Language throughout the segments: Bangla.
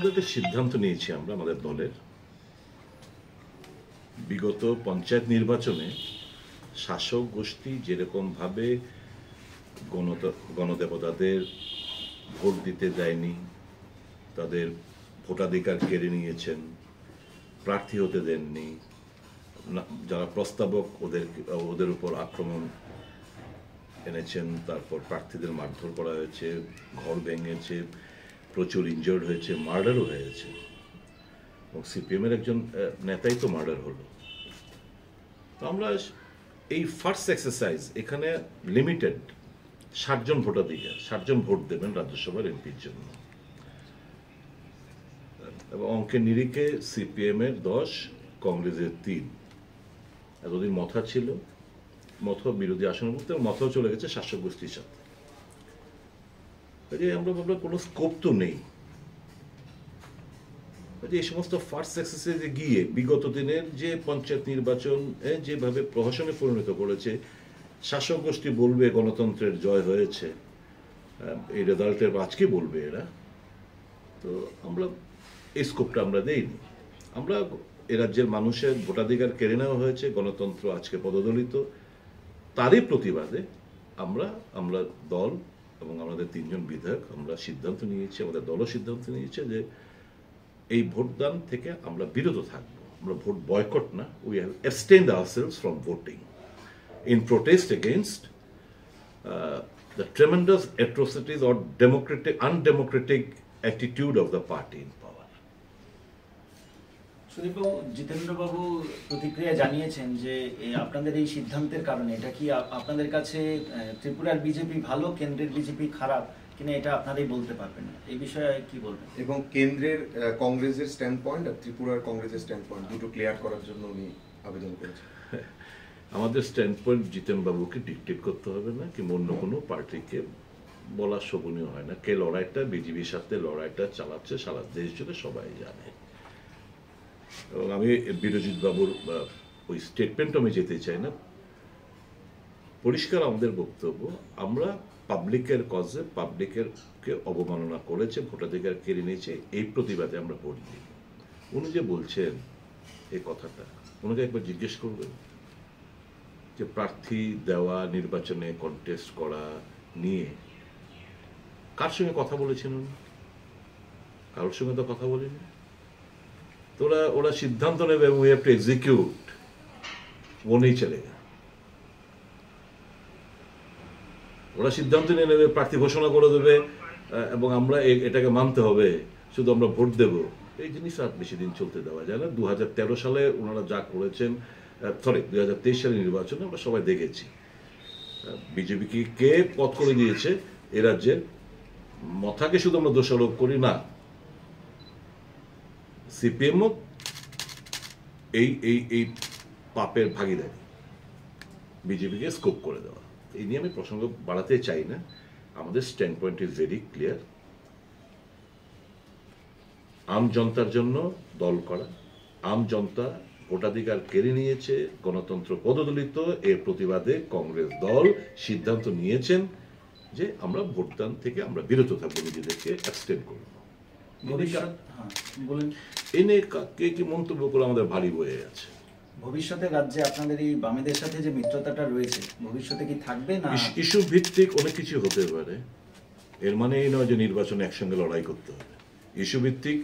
আমাদের একটা সিদ্ধান্ত নিয়েছি আমরা আমাদের দলের বিগত পঞ্চায়েত নির্বাচনে শাসক গোষ্ঠী যেরকমভাবে গণদেবতাদের ভোট দিতে দেয়নি, তাদের ভোটাধিকার কেড়ে নিয়েছেন, প্রার্থী হতে দেননি, যারা প্রস্তাবক ওদের উপর আক্রমণ এনেছেন, তারপর প্রার্থীদের মারধর করা হয়েছে, ঘর ভেঙেছে, প্রচুর ইনজার্ড হয়েছে, মার্ডারও হয়েছে। এবং সিপিএমের একজন নেতাই তো মার্ডার হলো। তো আমরা এই ফার্স্ট এক্সারসাইজ এখানে লিমিটেড 60 জন ভোটাধিকার, 60 জন ভোট দেবেন রাজ্যসভার এমপির জন্য। এবং অঙ্কের নিরিখে সিপিএমের 10, কংগ্রেসের 3। এতদিন মথা ছিল, মথা বিরোধী আসনের মধ্যে মথাও চলে গেছে শাসক গোষ্ঠীর সাথে। আমরা ভাবলাম কোনো স্কোপ তো নেই, এই সমস্ত ফার্স্ট এক্সারসাইজে গিয়ে বিগত দিনের যে পঞ্চায়েত নির্বাচন যেভাবে প্রহসনে পরিণত করেছে, শাসক গোষ্ঠী বলবে গণতন্ত্রের জয় হয়েছে, এই রেজাল্টের আজকে বলবে এরা। তো আমরা এই স্কোপটা আমরা দেইনি। আমরা এ রাজ্যের মানুষের ভোটাধিকার কেড়ে নেওয়া হয়েছে, গণতন্ত্র আজকে পদদলিত, তারই প্রতিবাদে আমরা দল এবং আমাদের 3 জন বিধায়ক আমরা সিদ্ধান্ত নিয়েছি, আমাদের দলও সিদ্ধান্ত নিয়েছে যে এই ভোটদান থেকে আমরা বিরত থাকব। আমরা ভোট বয়কট না, we have abstained ourselves from voting in protest against the tremendous atrocities or undemocratic attitude of the party in power. সুদীপবাবু, জিতেন্দ্রবাবু প্রতিক্রিয়া জানিয়েছেন যে আপনাদের এই সিদ্ধান্তের কারণে এটা কি আপনাদের কাছে ত্রিপুরার বিজেপি ভালো, কেন্দ্রের বিজেপি খারাপ কিনা এটা আপনারাই বলতে পারবেন, এই বিষয়ে কি বলবেন? এবং কেন্দ্রের কংগ্রেসের স্ট্যান্ড পয়েন্ট আর ত্রিপুরার কংগ্রেসের স্ট্যান্ড পয়েন্ট দুটো ক্লিয়ার করার জন্য উনি আবেদন করেছেন। আমাদের স্ট্যান্ড পয়েন্ট জিতেনবাবুকে ডিকটেট করতে হবে না, কিংবা অন্য কোনো পার্টিকে বলা শোভনীয় হয় না। কে লড়াইটা বিজেপির সাথে লড়াইটা চালাচ্ছে সারা দেশ জুড়ে সবাই জানে। এবং আমি বিরজিৎ বাবুর ওই স্টেটমেন্ট আমি যেতে চাই না। পরিষ্কার আমাদের বক্তব্য, আমরা পাবলিকের কজে পাবলিকেরকে অবমাননা করেছে, ভোটাধিকার কেড়ে নিয়েছে, এই প্রতিবাদে আমরা ভোট দিই। উনি যে বলছেন এই কথাটা, ওনাকে একবার জিজ্ঞেস করবেন যে প্রার্থী দেওয়া, নির্বাচনে কন্টেস্ট করা নিয়ে কার সঙ্গে কথা বলেছেন উনি? কারোর সঙ্গে তো কথা বলেনি। তো ওরা সিদ্ধান্ত নেবে এবং উই হ্যাভ টু এক্সিকিউট, ও নেই চলেগা। ওরা সিদ্ধান্ত নিয়ে নেবে, প্রার্থী ঘোষণা করে দেবে এবং আমরা এটাকে মানতে হবে, শুধু আমরা ভোট দেব। এই জিনিস আর বেশি দিন চলতে দেওয়া যায় না। 2013 সালে ওনারা যা করেছেন, 2023 সালের নির্বাচনে আমরা সবাই দেখেছি বিজেপিকে কে পথ করে দিয়েছে। এ রাজ্যের মথাকে শুধু আমরা দোষারোপ করি না, সিপিএমও এই পাপের ভাগিদারি, বিজেপিকে স্কোপ করে দেওয়া। এই নিয়ে আমি প্রসঙ্গ বাড়াতে চাই না। আমাদের stand point is very clear. আম জনতার জন্য দল করা, আম জনতা ভোটাধিকার কেড়ে নিয়েছে, গণতন্ত্র পদদলিত, এর প্রতিবাদে কংগ্রেস দল সিদ্ধান্ত নিয়েছেন যে আমরা ভোটদান থেকে আমরা বিরত থাকবো, নিজেদেরকে অ্যাবস্টেন করব। এ নিয়ে কে কি মন্তব্য করে আমাদের ভারী বয়ে আছে। ভবিষ্যতে রাজ্যে আপনাদের এই বামেদের সাথে যে মিত্রতাটা রয়েছে, ভবিষ্যতে কি থাকবে না? ইস্যু ভিত্তিক অনেক কিছু হতে পারে, এর মানে এই নয় যে নির্বাচনে একসঙ্গে লড়াই করতে হবে। ইস্যু ভিত্তিক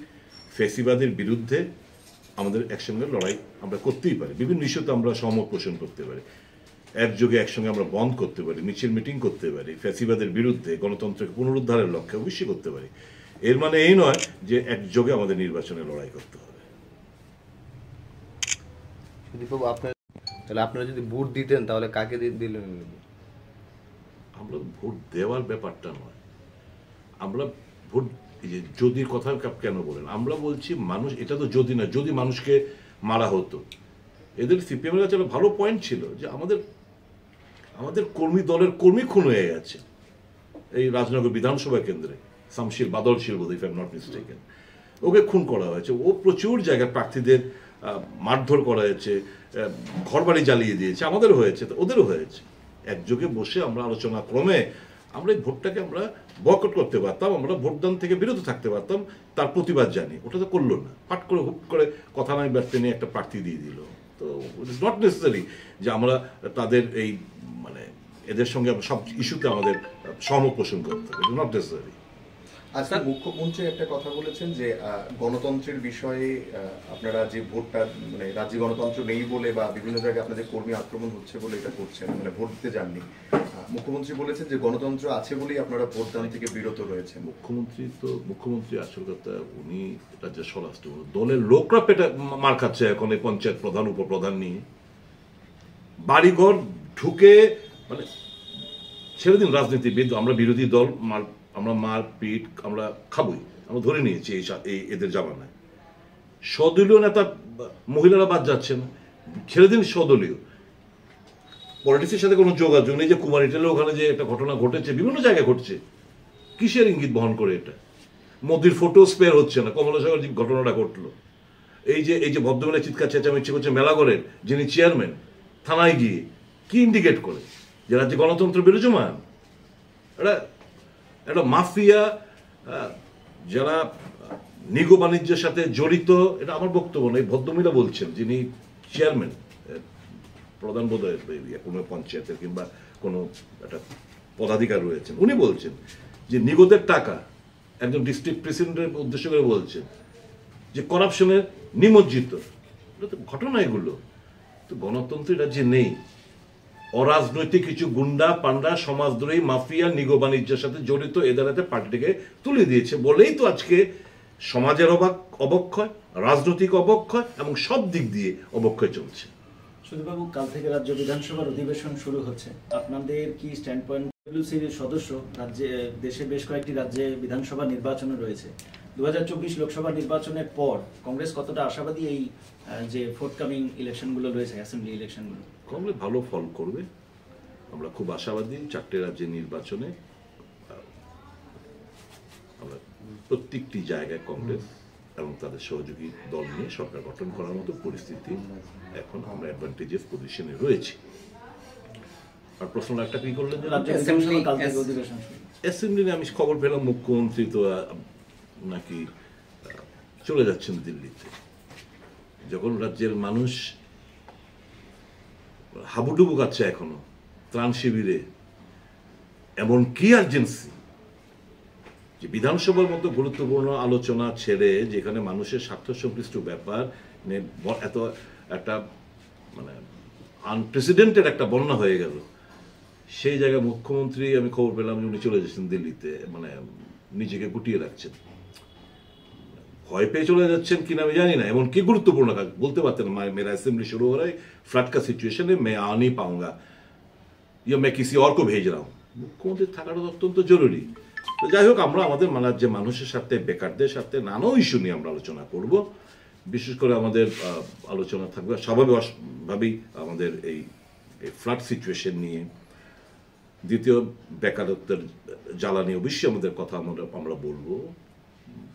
ফ্যাসিবাদের বিরুদ্ধে আমাদের একসঙ্গে লড়াই আমরা করতেই পারি, বিভিন্ন ইস্যুতে আমরা সহমত পোষণ করতে পারি, একযোগে একসঙ্গে আমরা বন্ধ করতে পারি, মিছিল মিটিং করতে পারি, ফ্যাসিবাদের বিরুদ্ধে গণতন্ত্রকে পুনরুদ্ধারের লক্ষ্যে অবশ্যই করতে পারি। এর মানে এই নয় যে একযোগে আমাদের নির্বাচনে লড়াই করতে হবে। তাহলে আপনারা যদি ভোট দিতেন তাহলে কাকে দিলেন? আমরা ভোট দেওয়ার ব্যাপারটা নয়, আমরা ভোট যদির কথা কেন বলেন? আমরা বলছি মানুষ, এটা তো যদি না, যদি মানুষকে মারা হতো। এদের সিপিএমের কাছে একটা ভালো পয়েন্ট ছিল যে আমাদের কর্মী দলের কর্মী খুন হয়ে গেছে এই রাজনগর বিধানসভা কেন্দ্রে, শামশির বাদলশীল বোধ, if I am not mistaken. Okay খুন করা হয়েছে, ও প্রচুর জায়গায় প্রার্থীদের মারধর করা হয়েছে, ঘরবাড়ি জ্বালিয়ে দিয়েছে, আমাদেরও হয়েছে, ওদেরও হয়েছে। একযোগে বসে আমরা আলোচনা ক্রমে আমরা এই ভোটটাকে আমরা বয়কট করতে পারতাম, আমরা ভোটদান থেকে বিরত থাকতে পারতাম, তার প্রতিবাদ জানি। ওটা তো করলো না, পাট করে হুট করে কথা নাই ব্যর্থে নিয়ে একটা প্রার্থী দিয়ে দিল। তো ইট ইজ নট নেসেসারি যে আমরা তাদের এই মানে এদের সঙ্গে সব ইস্যুতে আমাদের সহমত পোষণ করতে হবে, ইট ইজ নট নেসেসারি। আজকে মুখ্যমন্ত্রী একটা কথা বলেছেন যে গণতন্ত্রের বিষয়ে আপনারা যে ভোটটা মানে রাজ্যে গণতন্ত্র নেই বলে বা বিভিন্ন জায়গায় আপনাদের কর্মী আক্রমণ হচ্ছে বলে এটা করছেন, মানে ভোট দিতে যাননি। মুখ্যমন্ত্রী বলেছেন যে গণতন্ত্র আছে বলেই আপনারা ভোটদান থেকে বিরত রয়েছেন। মুখ্যমন্ত্রী আসল কথা, উনি রাজ্যের স্বরাষ্ট্র দলের লোকরা পেটে মার খাচ্ছে এখন এই পঞ্চায়েত প্রধান উপপ্রধান নিয়ে। বাড়িঘর ঢুকে মানে ছেড়ে দিন রাজনীতিবিদ, আমরা বিরোধী দল, আমরা মারপিট আমরা খাবই, আমরা ধরে নিয়েছি এই এদের জামানায়। স্বদলীয় নেতা মহিলারা বাদ যাচ্ছে না, ছেড়ে দিন স্বদলীয়। পলিটিক্সের সাথে কোনো যোগাযোগ নেই। যে কুমারী টেলে ওখানে যে একটা ঘটনা ঘটেছে, বিভিন্ন জায়গায় ঘটছে, কিসের ইঙ্গিত বহন করে এটা? মোদির ফটো স্পেয়ার হচ্ছে না, কমলাসাগর যে ঘটনাটা ঘটলো, এই যে ভদ্রমেলা চিৎকার চেঁচামেচি করছে মেলাঘরের যিনি চেয়ারম্যান, থানায় গিয়ে কি ইন্ডিকেট করে যে রাজ্যে গণতন্ত্র বিরাজমান? একটা মাফিয়া যারা নিগো বাণিজ্যের সাথে জড়িত, এটা আমার বক্তব্য নয়, ভদ্রমহিলা বলছেন, যিনি চেয়ারম্যান প্রধান বোধহয় কোনো পঞ্চায়েতের কিংবা কোনো একটা পদাধিকার রয়েছেন, উনি বলছেন যে নিগোদের টাকা একজন ডিস্ট্রিক্ট প্রেসিডেন্টের উদ্দেশ্য করে বলছেন যে করাপশনের নিমজ্জিত। এটা তো ঘটনা, এগুলো তো গণতন্ত্রের রাজ্যে নেই। অরাজনৈতিক কিছু গুন্ডা পান্ডা সমাজদ্রোহী মাফিয়া নিগো বাণিজ্যের সাথে জড়িত এদের হাতে পার্টিটিকে তুলে দিয়েছে বলেই তো আজকে সমাজের অবক্ষয়, রাজনৈতিক অবক্ষয় এবং সব দিক দিয়ে অবক্ষয় চলছে। সুধীরবাবু, কাল থেকে রাজ্য বিধানসভার অধিবেশন শুরু হচ্ছে, আপনাদের কি স্ট্যান্ড পয়েন্ট? ডব্লিউসির সদস্য, রাজ্যে দেশে বেশ কয়েকটি রাজ্যে বিধানসভা নির্বাচন রয়েছে। 2024 লোকসভা নির্বাচনের পর কংগ্রেস কতটা আশাবাদী এই যে ফোর্থকামিং ইলেকশনগুলো রয়েছে, অ্যাসেম্বলি ইলেকশনগুলো? কংগ্রেস ভালো ফল করবে, আমরা খুব আশাবাদী। 4টে রাজ্যের নির্বাচনে আমরা প্রত্যেকটি জায়গায় কংগ্রেস এবং তাদের সহযোগী দল নিয়ে সরকার গঠন করার মতো পরিস্থিতি এখন আমরা অ্যাডভান্টেজেস পজিশনে রয়েছে। আর প্রশ্ন একটা কি করলেন? অ্যাসেম্বলি নিয়ে আমি খবর পেলাম মুখ্যমন্ত্রী তো নাকি চলে যাচ্ছেন দিল্লিতে। যখন রাজ্যের মানুষ হাবুডুবু কাচ্ছে এখনো ত্রাণ শিবিরে, এমন কি আর্জেন্সি যে বিধানসভার মতো গুরুত্বপূর্ণ আলোচনা ছেড়ে, যেখানে মানুষের স্বার্থ সংশ্লিষ্ট ব্যাপার, এত একটা মানে আনপ্রেসিডেন্টেড একটা বন্যা হয়ে গেল, সেই জায়গায় মুখ্যমন্ত্রী আমি খবর পেলাম যে উনি চলে যাচ্ছেন দিল্লিতে, মানে নিজেকে গুটিয়ে রাখছেন। ভয় পেয়ে চলে যাচ্ছেন কিনা আমি জানি না, এমন কি গুরুত্বপূর্ণ কাজ বলতে পারতেন মেরা असेंबली शुरू हो रहा है, फ्लड का सिचुएशन है, मैं आ नहीं पाऊंगा या मैं किसी और को भेज रहा हूं। মুখ্যমন্ত্রী থাকাটা অত্যন্ত জরুরি। তো যাই হোক, আমরা আমাদের যে মানুষের সাথে, বেকারদের সাথে নানা ইস্যু নিয়ে আমরা আলোচনা করব। বিশেষ করে আমাদের আলোচনা থাকবে স্বাভাবিকভাবেই আমাদের এই ফ্লাড সিচুয়েশন নিয়ে। দ্বিতীয়, বেকারত্বের জ্বালা নিয়ে অবশ্যই আমাদের কথা আমরা বলবো।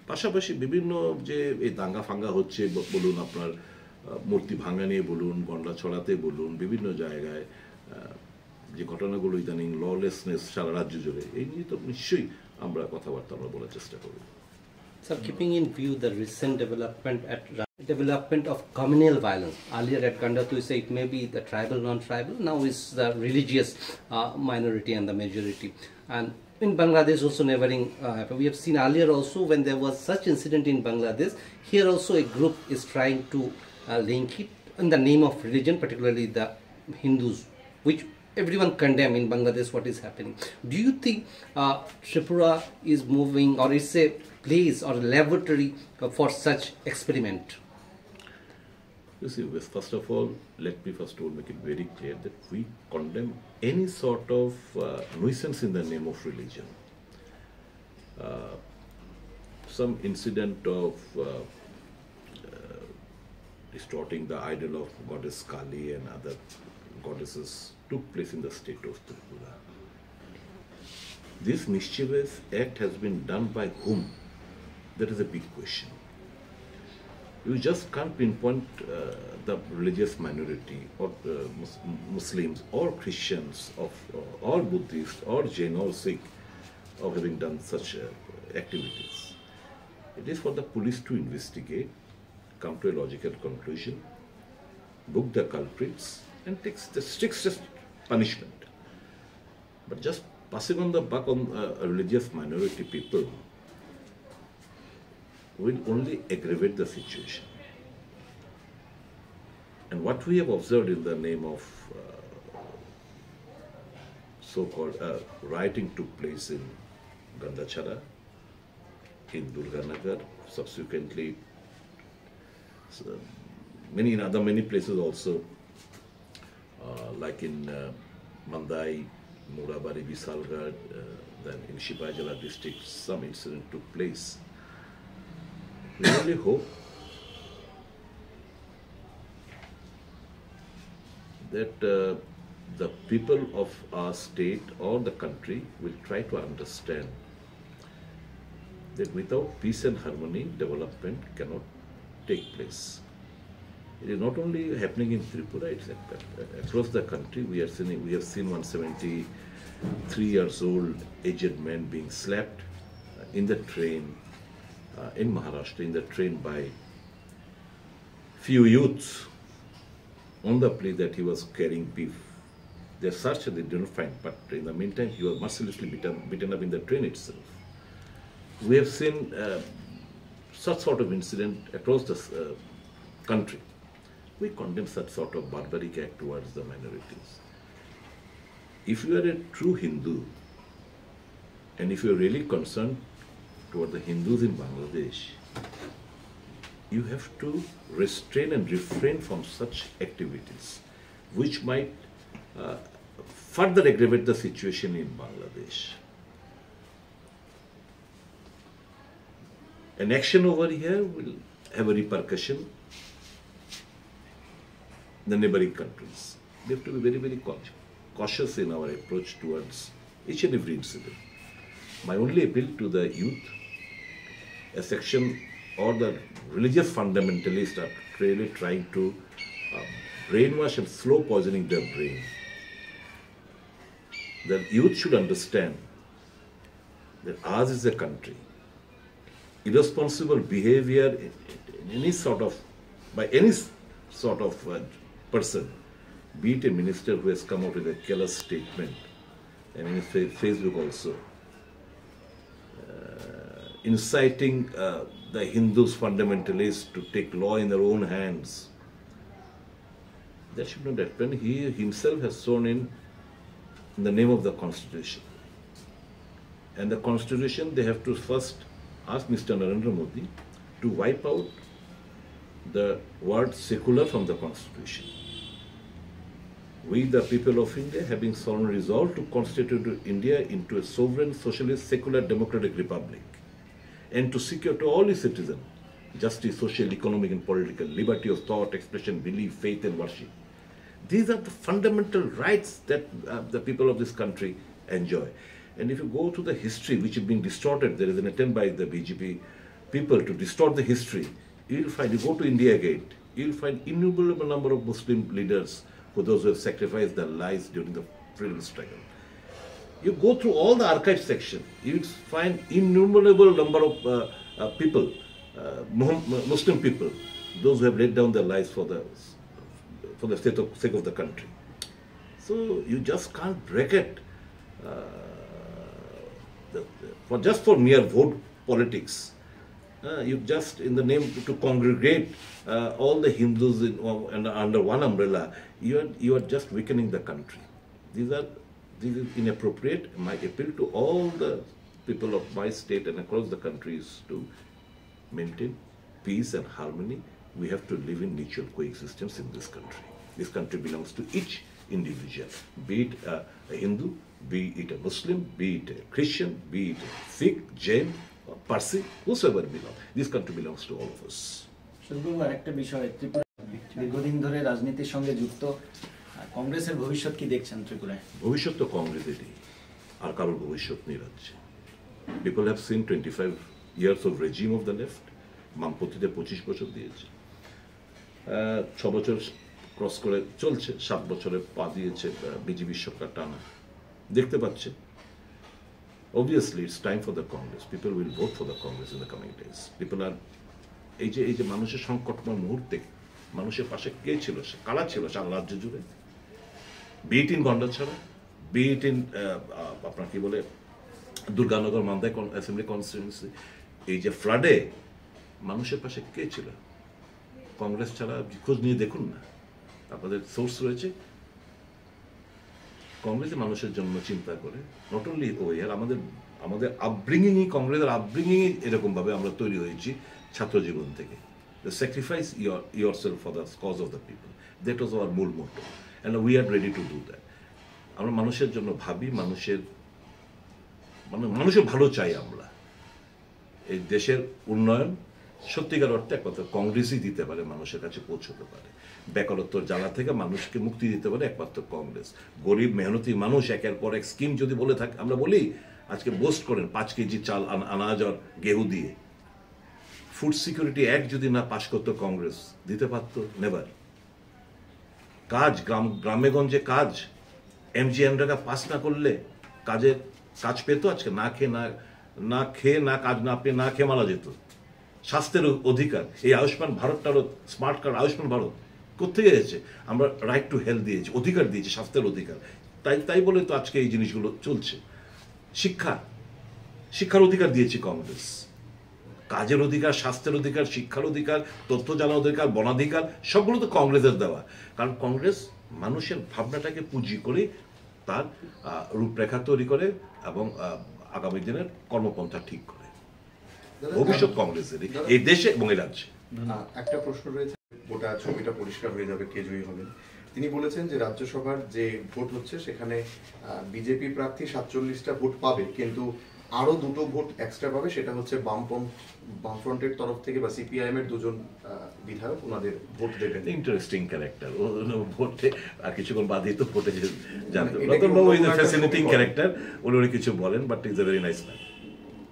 পাশাপাশি বিভিন্ন যে এই দাঙ্গা ফাঙ্গা হচ্ছে বলুন, আপনার মূর্তি ভাঙা নিয়ে বলুন, গন্ডা ছড়াতে বলুন, বিভিন্ন জায়গায় যে ঘটনাগুলো ইদানিং ললেসনেস সারা রাজ্য জুড়ে, এই নিয়ে তো নিশ্চয়ই আমরা কথাবার্তা আমরা বলার চেষ্টা করব। Sir, keeping in view the recent development of communal violence, earlier at Gandatu you say it may be the tribal, non-tribal, now is the religious minority and the majority. And in Bangladesh also neighboring, we have seen earlier also when there was such incident in Bangladesh, here also a group is trying to link it in the name of religion, particularly the Hindus, which everyone condemn in Bangladesh what is happening. Do you think Tripura is moving, or it's a place or a laboratory for such experiment? You see, first of all, let me first of all make it very clear that we condemn any sort of nuisance in the name of religion. Some incident of distorting the idol of goddess Kali and other goddesses took place in the state of Tripura. This mischievous act has been done by whom? That is a big question. You just can't pinpoint the religious minority or Muslims or Christians or Buddhists or Jain or Sikh of having done such activities. It is for the police to investigate, come to a logical conclusion, book the culprits and take the strictest punishment. But just passing on the buck on a religious minority people will only aggravate the situation. And what we have observed in the name of so-called rioting took place in Gandachara, in Durganagar, subsequently many places also, like in Mandai, Murabari, Visalgarh, then in Shipajala district, some incident took place. We only hope that the people of our state or the country will try to understand that without peace and harmony, development cannot take place. It is not only happening in Tripura, it's across the country. We have seen 173 years old aged man being slapped in the train in Maharashtra, in the train by few youths on the plea that he was carrying beef. They searched and they didn't find, but in the meantime he was mercilessly beaten up in the train itself. We have seen such sort of incident across the country. We condemn such sort of barbaric act towards the minorities. If you are a true Hindu, and if you are really concerned toward the Hindus in Bangladesh, you have to restrain and refrain from such activities, which might further aggravate the situation in Bangladesh. An action over here will have a repercussion in the neighboring countries. We have to be very, very cautious in our approach towards each and every incident. My only appeal to the youth, a section or the religious fundamentalists are really trying to brainwash and slow poisoning their brain. The youth should understand that ours is a country. Irresponsible behavior in any sort of, by any sort of person, be it a minister who has come out with a careless statement, and in Facebook also, inciting the Hindus fundamentalists to take law in their own hands. That should not happen. He himself has sworn in the name of the Constitution. And the Constitution, they have to first ask Mr. Narendra Modi to wipe out the word secular from the Constitution. We, the people of India, having solemnly resolved to constitute India into a sovereign, socialist, secular, democratic republic, and to secure to all its citizens justice, social, economic, and political, liberty of thought, expression, belief, faith, and worship. These are the fundamental rights that the people of this country enjoy. And if you go to the history, which is being distorted, there is an attempt by the BJP people to distort the history. You will find, you go to India Gate, you will find innumerable number of Muslim leaders, for those who have sacrificed their lives during the freedom struggle. You go through all the archive section, you will find innumerable number of people, Muslim people, those who have laid down their lives for the sake of the country. So you just can't break it for mere vote politics. You just, in the name to congregate all the Hindus under one umbrella, you are just weakening the country. This is inappropriate. My appeal to all the people of my state and across the country is to maintain peace and harmony. We have to live in mutual coexistence in this country. This country belongs to each individual, be it a Hindu, be it a Muslim, be it a Christian, be it a Sikh, Jain, or Parsi, whosoever belongs. This country belongs to all of us. শুধু আরেকটা বিষয়, ত্রিপুরা দীর্ঘদিন ধরে রাজনীতির সঙ্গে যুক্ত, কংগ্রেসের ভবিষ্যৎ কি দেখছেন ত্রিপুরায়? ভবিষ্যৎ তো কংগ্রেসেরই, আর কারোর ভবিষ্যৎ নেই রাজ্যে। People have seen 25 years of regime of the left. বামপন্থীদের 25 বছর দিয়েছে, 6 বছর ক্রস করে চলছে, 7 বছরে পা দিয়েছে বিজেপি সরকার টানা। দেখতে পাচ্ছে obviously it's time for the Congress. People will vote for the Congress in the coming days. People are এই যে মানুষের সংকটময় মুহূর্তে মানুষের পাশে কে ছিল, কারা ছিল সারা রাজ্য জুড়ে, বিট ইন গন্ডাছড়া, বিট ইন আপনার কি বলে দুর্গানগর মান্দায় অ্যাসেম্বলি কনস্টিটিউয়েন্সি, এই যে ফ্লাডে মানুষের পাশে কে ছিল? কংগ্রেস ছাড়া খোঁজ নিয়ে দেখুন না, আপনাদের সোর্স রয়েছে। কংগ্রেসে মানুষের জন্য চিন্তা করে, নট অনলি আর আমাদের আপব্রিঙ্গিংই, কংগ্রেসের আপব্রিঙ্গিংই এরকমভাবে আমরা তৈরি হয়েছি ছাত্র জীবন থেকে। The sacrifice yourself for the cause of the people, that was our মূল motto, and we are ready to do that. আমরা মানুষের জন্য ভাবি, মানুষের ভালো চাই আমরা। এই দেশের উন্নয়ন সত্যিকার অর্থে একমাত্র কংগ্রেসই দিতে পারে, মানুষের কাছে পৌঁছতে পারে। বেকারত্বর জ্বালা থেকে মানুষকে মুক্তি দিতে পারে একমাত্র কংগ্রেস। গরিব মেহনতি মানুষ একের পর এক স্কিম যদি বলে থাকে, আমরা বলি আজকে বোস্ট করেন 5 কেজি চাল আনাজ আর গেহু দিয়ে, ফুড সিকিউরিটি অ্যাক্ট যদি না পাশ করতো কংগ্রেস, দিতে পারতো? নেভার। কাজ গ্রামে গঞ্জে কাজ, এমজিএনরেগা পাস না করলে কাজ পেতো আজকে? না খেয়ে না কাজ না পেয়ে না খেয়ে মারা যেত। স্বাস্থ্যের অধিকার, এই আয়ুষ্মান ভারতটারও স্মার্ট কার্ড, আয়ুষ্মান ভারত কোথেকে এসেছে? আমরা রাইট টু হেলথ দিয়েছি, অধিকার দিয়েছি, স্বাস্থ্যের অধিকার। তাই বলে তো আজকে এই জিনিসগুলো চলছে। শিক্ষার অধিকার দিয়েছি কংগ্রেস, কাজের অধিকার, স্বাস্থ্যের অধিকার, শিক্ষার অধিকার, তথ্য জানার অধিকার, বনাধিকার, সবগুলো তো কংগ্রেসের দেওয়া। কারণ কংগ্রেস মানুষের ভাবনাটাকে পুঁজি করে তার রূপরেখা তৈরি করে এবং আগামী দিনের কর্মপন্থা ঠিক করে। ভবিষ্যৎ কংগ্রেসের এই দেশে এবং এই রাজ্যে। একটা প্রশ্ন রয়েছে, গোটা ছবিটা পরিষ্কার হয়ে যাবে কে জয়ী হবেন। তিনি বলেছেন যে রাজ্যসভার যে ভোট হচ্ছে সেখানে বিজেপি প্রার্থী 47টা ভোট পাবে, কিন্তু আরো 2টো ভোট এক্সট্রা পাবে, সেটা হচ্ছে বামফ্রন্টের তরফ থেকে বা সিপিআইএম এর 2জন বিধায়ক ওনাদের ভোট দেবেন। ইন্টারেস্টিং ক্যারেক্টার, ভোটে আর কিছুক্ষণ বাদই তো ভোটে জানতে ফ্যাসিনেটিং ক্যারেক্টার, উনি কিছু বলেন, but is a very nice man.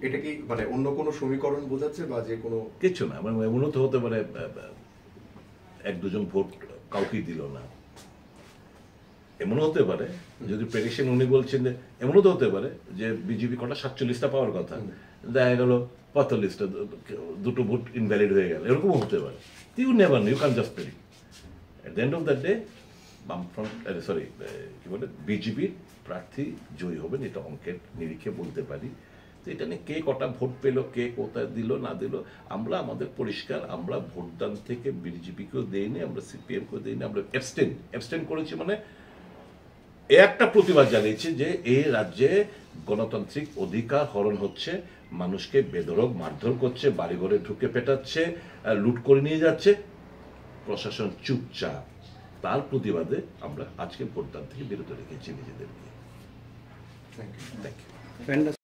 এটা কি মানে অন্য কোনো সমীকরণ বোঝাচ্ছে বা যে কোনো কিছু না, মানে এমনও তো হতে পারে 1-2জন ভোট কাউকেই দিল না, এমনও হতে পারে। যদি প্রেডিকশন উনি বলছেন যে এমনও তো হতে পারে যে বিজেপি কটা 47টা পাওয়ার কথা, দেখা গেল 45টা, 2টো ভোট ইনভ্যালিড হয়ে গেল, এরকমও হতে পারে। You never know, you can just predict. At the end of the day বিজেপির প্রার্থী জয়ী হবেন, এটা অঙ্কের নিরিখে বলতে পারি। তো এটা নিয়ে কে কটা ভোট পেল, কে কোথায় দিল না দিল, আমরা আমাদের পরিষ্কার, আমরা ভোটদান থেকে বিজেপিকেও দেইনি, আমরা সিপিএমকেও দেইনি, আমরা অ্যাবস্টেন করেছি। মানে একটা প্রতিবাদ জানিয়েছি যে এই রাজ্যে গণতান্ত্রিক অধিকার হরণ হচ্ছে, মানুষকে বেধড়ক মারধর করছে, বাড়িঘরে ঢুকে পেটাচ্ছে, লুট করে নিয়ে যাচ্ছে, প্রশাসন চুপচাপ। তার প্রতিবাদে আমরা আজকে ভোটদান থেকে বিরত রেখেছি নিজেদেরকে। Thank you. Thank you.